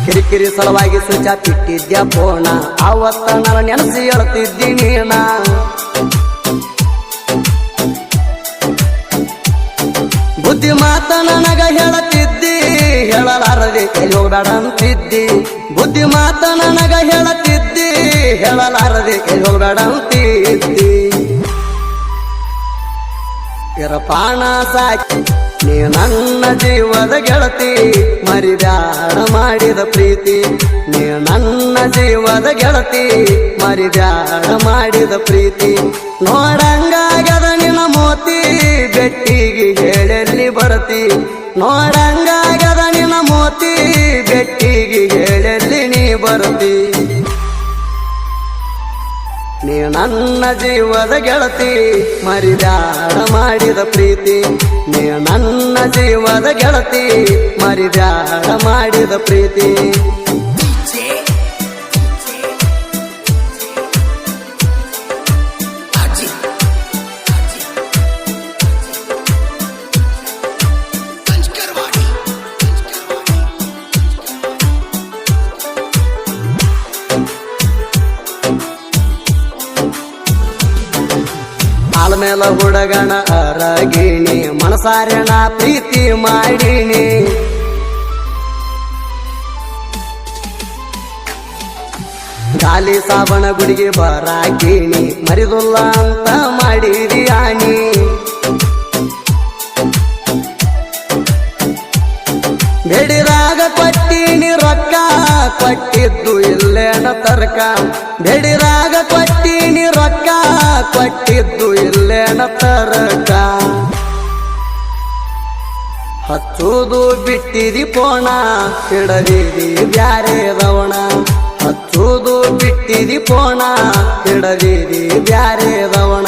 ಕಿರಿಕಿರಿ ಸಲುವಾಗಿ switch off ಇಟ್ಟಿದ್ಯ ಫೋನ ಅವತ್ತ ನಾನು ನೆನೆಸಿ ಹೇಳ್ತಿದ್ದೀನಿ ನಾ ಬುದ್ಧಿ ಮಾತ ನನಗ ಹೇಳತಿದ್ದಿ ಹೇಳಲಾರದೆ ಎಲ್ಲಿ ಹೋಗಬೇಡ ಅಂತಿದ್ದಿ ಬುದ್ಧಿ ಮಾತ ನನಗ ಹೇಳತಿದ್ದಿ ಹೇಳಲಾರದೆ ಎಲ್ಲಿ ಹೋಗಬೇಡ ಅಂತಿದ್ದಿ ಇರಪಾಣ ಸಾಕಿ ನೀ ನನ್ನ ಜೀವದ ಗೆಳತಿ ಮರಿಬ್ಯಾಡ ಮಾಡಿದ ಪ್ರೀತಿ ನೀ ನನ್ನ ಜೀವದ ಗೆಳತಿ ಮರಿಬ್ಯಾಡ ಮಾಡಿದ ಪ್ರೀತಿ ನೋಡಂಗಾಗದ ನಿನ್ನ ಮೋತಿ ಬೆಟ್ಟಿಗೆ ಹೇಳಲ್ಲಿ ಬರತಿ ನೋಡಂಗಾಗದ ನಿನ್ನ ಮೋತಿ ಬೆಟ್ಟಿಗೆ ಹೇಳಲ್ಲಿ ನೀ ಬರತಿ ನೀ ನನ್ನ ಜೀವದ ಗೆಳತಿ ಮರಿಬ್ಯಾಡ ಮಾಡಿದ ಪ್ರೀತಿ ನೀ ನನ್ನ ಜೀವದ ಗೆಳತಿ ಮರಿಬ್ಯಾಡ ಮಾಡಿದ ಪ್ರೀತಿ ಆಲ್ಮೇಲ ಹುಡುಗನ ಅರಗಿಣಿ ಮನಸಾರೆನ ಪ್ರೀತಿ ಮಾಡಿನಿ ಗಾಲಿ ಸಾಬಣ ಗುಡಿಗೆ ಬರಾಕಿಣಿ ಮರಿದುಲ್ಲ ಅಂತ ಮಾಡಿದಿ ಆನಿ ಬೇಡಿರಾಗ ಕೊಟ್ಟಿನಿ ರೊಕ್ಕ ಕೊಟ್ಟಿದ್ದು ಇಲ್ಲೇನ ತರ್ಕ ಬೇಡಿರಾಗ ಕೊಟ್ಟಿನಿ ರೊಕ್ಕ ಕೊಟ್ಟಿದ್ದು ಇಲ್ಲೇನ ತರ್ಕ ಹಚ್ಚುದು ಬಿಟ್ಟಿದಿ ಪೋಣ ಹಿಡದಿದಿ ಬ್ಯಾರೆ ರವಣ ಹಚ್ಚುದು ಬಿಟ್ಟಿದಿ ಪೋಣ ಹಿಡದಿದಿ ಬ್ಯಾರೆ ರವಣ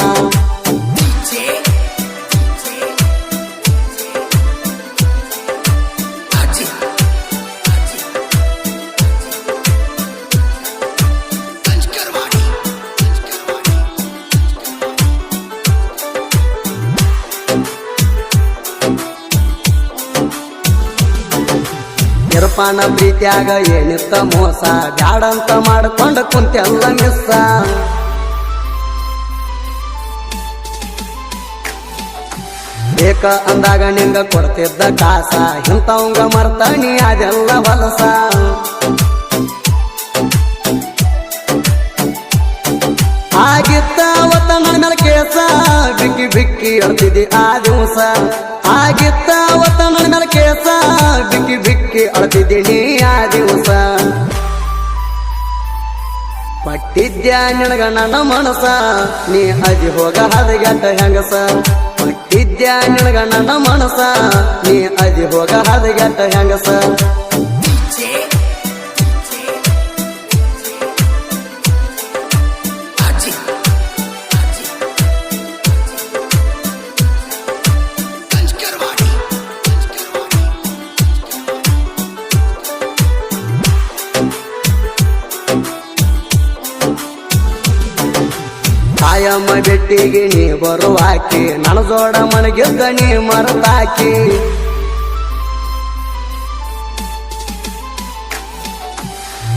ಇರಪಾನ ಪ್ರೀತಿಯಾಗ ಏನಿತ್ತ ಮೋಸ ಬ್ಯಾಡಂತ ಮಾಡ್ಕೊಂಡ ಕುಂತೆಲ್ಲ ಮಿಸ್ಸ ಬೇಕ ಅಂದಾಗ ನಿಂಗ ಕೊಡ್ತಿದ್ದ ಕಾಸ ಇಂಥವಂಗ ಮರ್ತಾನಿ ಅದೆಲ್ಲ ಹೊಲಸ ಆಗಿತ್ತ ಅವತ್ತ ನನ್ನ ಮೇಲೆ ಕೇಸ ಬಿಕ್ಕಿ ಬಿಕ್ಕಿ ಅಳ್ತಿದ್ದಿ ಆ ದಿವಸ ಆಗಿತ್ತ ಅವತ್ತ ನನ್ನ ಮೇಲೆ ಕೇಸ ಬಿಕ್ಕಿ ಬಿಕ್ಕಿ ಅಳ್ತಿದ್ದೀನಿ ಆ ದಿವಸ ಪಟ್ಟಿದ್ಯ ನಿನಗ ನನ್ನ ಮನಸ ನೀ ಅದಿ ಹೋಗ ಹದಗೆಟ್ಟ ಹೆಂಗಸ ಪಟ್ಟಿದ್ಯ ನಿನಗ ನನ್ನ ಮನಸ ನೀ ಅದಿ ಹೋಗ ಹದಗೆಟ್ಟ ಹೆಂಗಸ ಕಾಯಮ್ಮ ಬೆಟ್ಟಿಗೆ ನೀ ಬರುವಾಕಿ ನನ್ನ ಜೋಡ ಮನಗಿದ್ದ ನೀ ಮರತಾಕಿ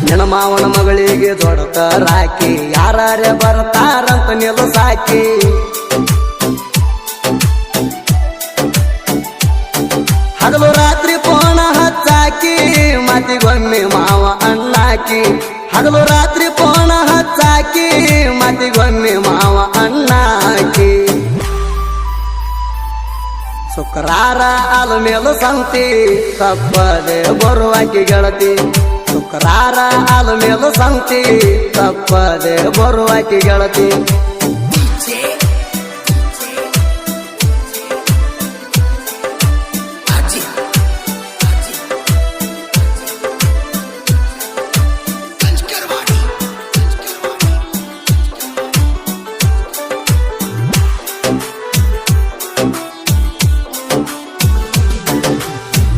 ನಿನ್ನ ಮಾವನ ಮಗಳಿಗೆ ದೊಡ್ಡತರಾಕಿ ಯಾರೇ ಬರ್ತಾರಂತ ನಿಲ್ಲಿಸಾಕಿ ಹಗಲು ರಾತ್ರಿ ಪೋಣ ಹಚ್ಚಾಕಿ ಮತಿಗೊಮ್ಮೆ ಮಾವ ಅಣ್ಣಾಕಿ ಹಗಲು ರಾತ್ರಿ ಪೋಣ ಹಚ್ಚಾಕಿ ಮತಿಗೊಮ್ಮೆ ಮಾವ ಅಣ್ಣಾಕಿ ಶುಕ್ರಾರ ಅಲ ಮೇಲು ಸಂತಿ ತಪ್ಪದೆ ಬರುವಾಕಿ ಗೆಳತಿ ಶುಕ್ರಾರ ಅಲ ಮೇಲು ಸಂತಿ ತಪ್ಪದೆ ಬರುವಾಕಿ ಗೆಳತಿ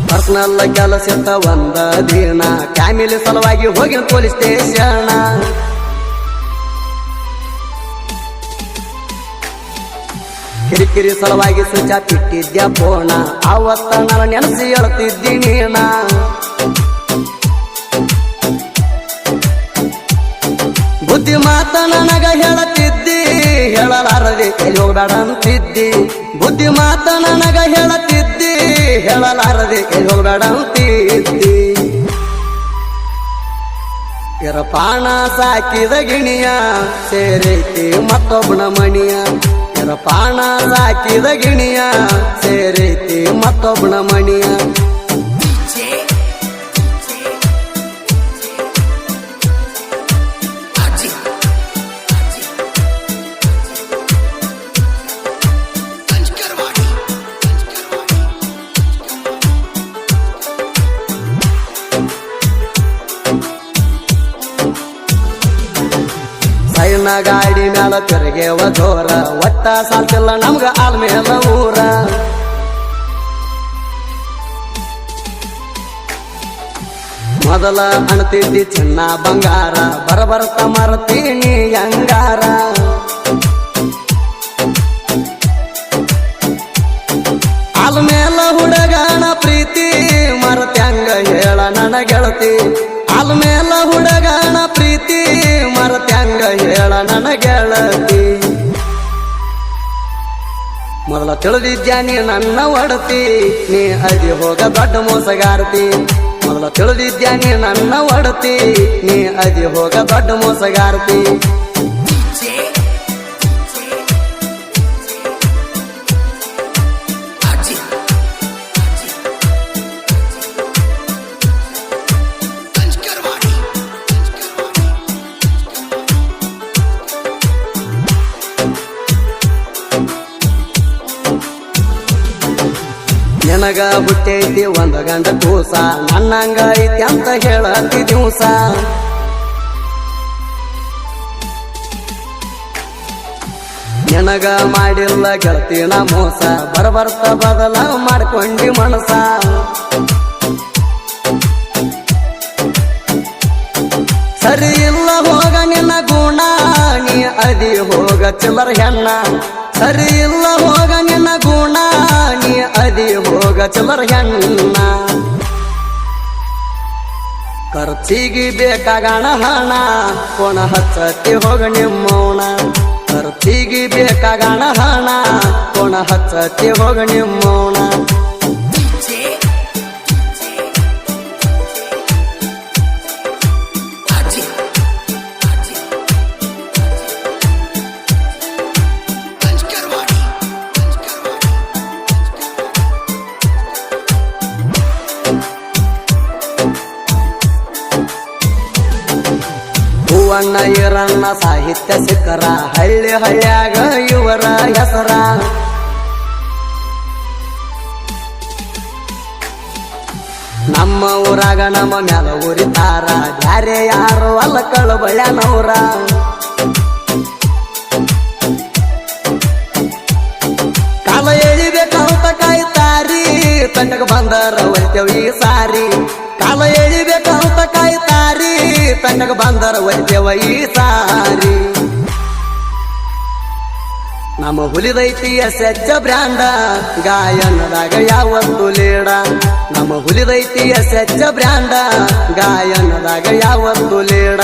ಪರ್ಸನಲ್ ಕೆಲಸ ಒಂದ ದಿನ ಫ್ಯಾಮಿಲಿ ಸಲುವಾಗಿ ಹೋಗಿ ಪೊಲೀಸ್ ಸ್ಟೇಷನ್ ಕಿರಿಕಿರಿ ಸಲುವಾಗಿ ಸ್ವಿಚ್ ಆಫ್ ಇಟ್ಟಿದ್ಯ ಫೋನ ಅವತ್ತ ನಾನು ನೆನೆಸಿ ಹೇಳ್ತಿದ್ದೀನಿ ನಾ ಬುದ್ಧಿ ಮಾತ ನನಗ ಹೇಳತಿದ್ದಿ ಹೇಳಲಾರದೆ ಎಲ್ಲಿ ಹೋಗ್ಬೇಡ ಅಂತಿದ್ದಿ ಬುದ್ಧಿ ಮಾತ ನನಗ ಹೇಳತಿದ್ದಿ ಹೇಳಲಾರದೆ ಎಲ್ಲಿ ಹೋಗ್ಬೇಡ ಅಂತಿದ್ದಿ ಎರಪಾಣ ಸಾಕಿದ ಗಿಣಿಯ ಸೇರೈತಿ ಮತ್ತೊಬ್ಬನ ಮಣಿಯ ಎರಪಾಣ ಸಾಕಿದ ಗಿಣಿಯ ಸೇರೈತಿ ಮತ್ತೊಬ್ಬನ ಮಣಿಯ ಸೈನ ಗಾಡಿ ಮ್ಯಾಲ ತಿರುಗೇವ ಜೋರ ಒಟ್ಟ ಸಾಲ್ತಿಲ್ಲ ನಮ್ಗ ಆಲ್ಮೇಲ ಊರ ಮೊದಲ ಅಣತಿದ್ದಿ ಚಿನ್ನ ಬಂಗಾರ ಬರಬರ್ತ ಮರತೀನಿ ಅಂಗಾರ ಆಲ್ಮೇಲ ಹುಡುಗನ ಪ್ರೀತಿ ಮರತ್ಯಂಗ ಹೇಳ ನನ್ನ ಗೆಳತಿ ಆಲ್ಮೇಲ ಹುಡುಗನ ಪ್ರೀತಿ ಮರತ್ಯಂಗ ಹೇಳ ನನ್ನ ಗೆಳತಿ ಮೊದಲ ತಿಳಿದಿದ್ಯಾ ನೀ ನನ್ನ ಒಡತಿ ನೀ ಅದಿ ಹೋಗ ದೊಡ್ಡ ಮೋಸಗಾರತಿ ಮೊದಲ ತಿಳಿದಿದ್ಯಾ ನೀ ನನ್ನ ಒಡತಿ ನೀ ಅದಿ ಹೋಗ ದೊಡ್ಡ ಮೋಸಗಾರತಿ ನನಗ ಹುಟ್ಟೈತಿ ಒಂದ ಗಂಡ ಕೂಸ ನನ್ನಂಗ ಐತಿ ಅಂತ ಹೇಳತಿ ದಿವಸ ನನಗ ಮಾಡಿಲ್ಲ ಗೆಳತಿನ ಮೋಸ ಬರಬರ್ತ ಬದಲ ಮಾಡ್ಕೊಂಡಿ ಮನಸ ಸರಿ ಇಲ್ಲ ಹೋಗ ನಿನ್ನ ಗುಣ ನೀ ಅದಿ ಹೋಗ ಚಿಲ್ಲರ ಹೆಣ್ಣ ಸರಿ ಇಲ್ಲ ಹೋಗ ನಿನ್ನ ಗುಣ ನೀ ಅದಿ ಹೋಗ ಚಿಲ್ಲರ ಹೆಣ್ಣ ಖರ್ಚಿಗೆ ಬೇಕಾಗಣ ಹಣ ಕೋಣ ಹಚ್ಚತಿ ಹೋಗ ನಿಮ್ಮೋಣ ಖರ್ಚಿಗೆ ಬೇಕಾಗಣ ಹಣ ಕೋಣ ಹಚ್ಚತಿ ಹೋಗ ನಿಮ್ಮೋಣ ಹೂವಣ್ಣ ಈರಣ್ಣ ಸಾಹಿತ್ಯ ಸಿಕ್ಕರ ಹಳ್ಳಿ ಹಳ್ಳ್ಯಾಗ ಇವರ ಹೆಸರ ನಮ್ಮ ಊರಾಗ ನಮ್ಮ ಮ್ಯಾಲ ಉರಿತಾರ ಬ್ಯಾರೆ ಯಾರು ಅಲ್ಲ ಕಳಬಳ್ಯಾನವ್ರ ಕಾಲ ಎಳಿಬೇಕಂತ ಕಾಯ್ತಾರಿ ತಂಡಗ ಬಂದರ ಒಯ್ತೇವ ಈ ಸಾರಿ ಕಾಲ ಎಳಿಬೇಕಂತ ಕಾಯ್ತಾರಿ ತಂಡಗ ಬಂದರ ಒಯ್ತೇವ ಈ ಸಾರಿ ನಮ್ಮ ಹುಲಿದೈತಿ ಎಸ್ಎಚ್ ಬ್ರ್ಯಾಂಡ ಗಾಯನದಾಗ ಯಾವತ್ತು ಲೀಡ ನಮ್ಮ ಹುಲಿದೈತಿ ಎಸ್ಎಚ್ ಬ್ರ್ಯಾಂಡ ಗಾಯನದಾಗ ಯಾವತ್ತು ಲೀಡ